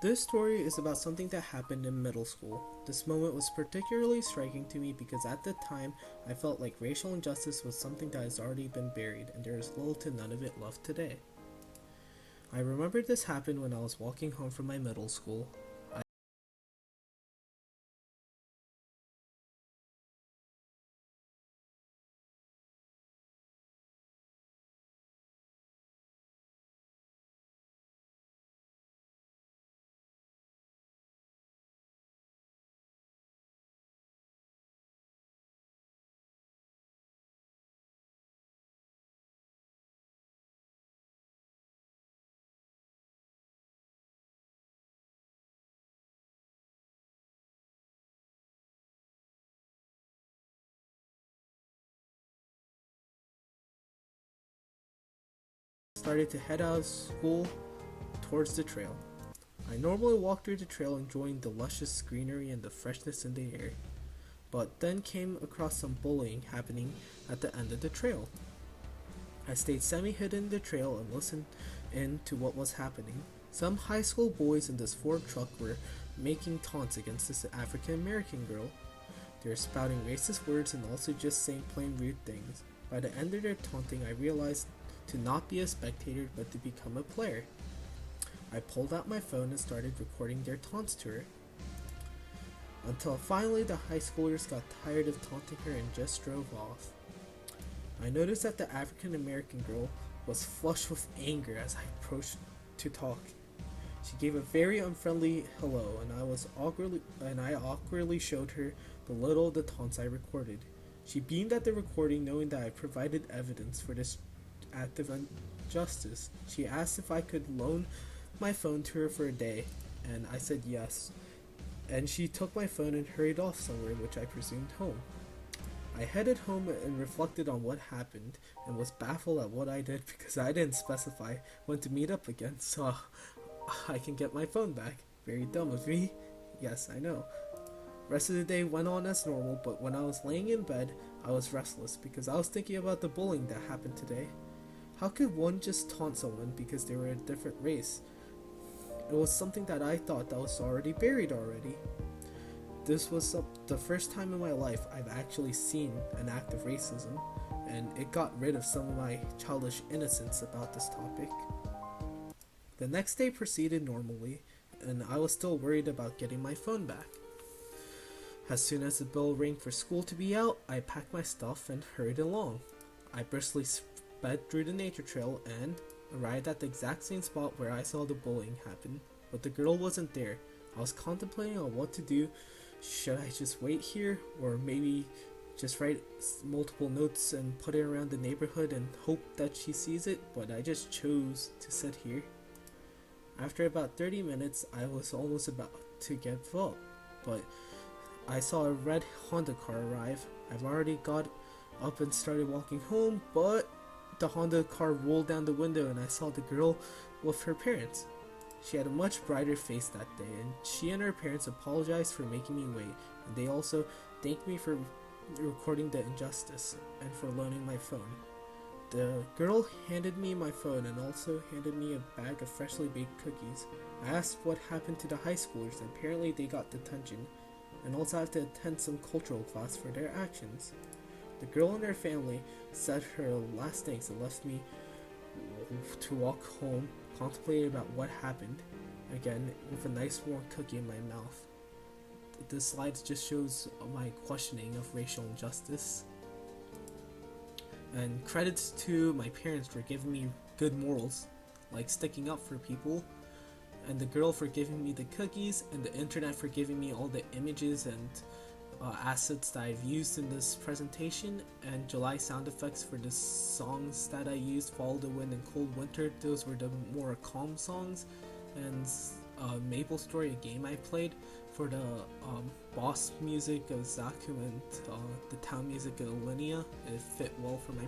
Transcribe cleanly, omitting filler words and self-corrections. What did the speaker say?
This story is about something that happened in middle school. This moment was particularly striking to me because at the time I felt like racial injustice was something that has already been buried and there is little to none of it left today. I remember this happened when I was walking home from my middle school. I started to head out of school towards the trail. I normally walk through the trail enjoying the luscious greenery and the freshness in the air, but then came across some bullying happening at the end of the trail. I stayed semi-hidden in the trail and listened in to what was happening. Some high school boys in this Ford truck were making taunts against this African American girl. They were spouting racist words and also just saying plain rude things. By the end of their taunting, I realized to not be a spectator but to become a player. I pulled out my phone and started recording their taunts to her. Until finally the high schoolers got tired of taunting her and just drove off. I noticed that the African American girl was flushed with anger as I approached to talk. She gave a very unfriendly hello, and I awkwardly showed her the little of the taunts I recorded. She beamed at the recording, knowing that I provided evidence for this act of injustice. She asked if I could loan my phone to her for a day, and I said yes. And she took my phone and hurried off somewhere, which I presumed home. I headed home and reflected on what happened and was baffled at what I did because I didn't specify when to meet up again, so I can get my phone back. Very dumb of me. Yes, I know. Rest of the day went on as normal, but when I was laying in bed, I was restless because I was thinking about the bullying that happened today. How could one just taunt someone because they were a different race? It was something that I thought that was already buried already. This was the first time in my life I've actually seen an act of racism, and it got rid of some of my childish innocence about this topic. The next day proceeded normally, and I was still worried about getting my phone back. As soon as the bell rang for school to be out, I packed my stuff and hurried along. I briskly sped through the nature trail and arrived at the exact same spot where I saw the bullying happen, but the girl wasn't there. I was contemplating on what to do. Should I just wait here, or maybe just write multiple notes and put it around the neighborhood and hope that she sees it? But I just chose to sit here. After about 30 minutes, I was almost about to give up, but I saw a red Honda car arrive. I've already got up and started walking home, but the Honda car rolled down the window and I saw the girl with her parents. She had a much brighter face that day, and she and her parents apologized for making me wait, and they also thanked me for recording the injustice and for loaning my phone. The girl handed me my phone and also handed me a bag of freshly baked cookies. I asked what happened to the high schoolers, and apparently they got detention, and also have to attend some cultural class for their actions. The girl and her family said her last thanks and left me to walk home, contemplating about what happened, again with a nice warm cookie in my mouth. This slide just shows my questioning of racial injustice. And credits to my parents for giving me good morals, like sticking up for people, and the girl for giving me the cookies, and the internet for giving me all the images and assets that I've used in this presentation, and July sound effects for the songs that I used, Follow the Wind and Cold Winter. Those were the more calm songs, and Maple Story, a game I played, for the boss music of Zaku and the town music of Linnea. It fit well for my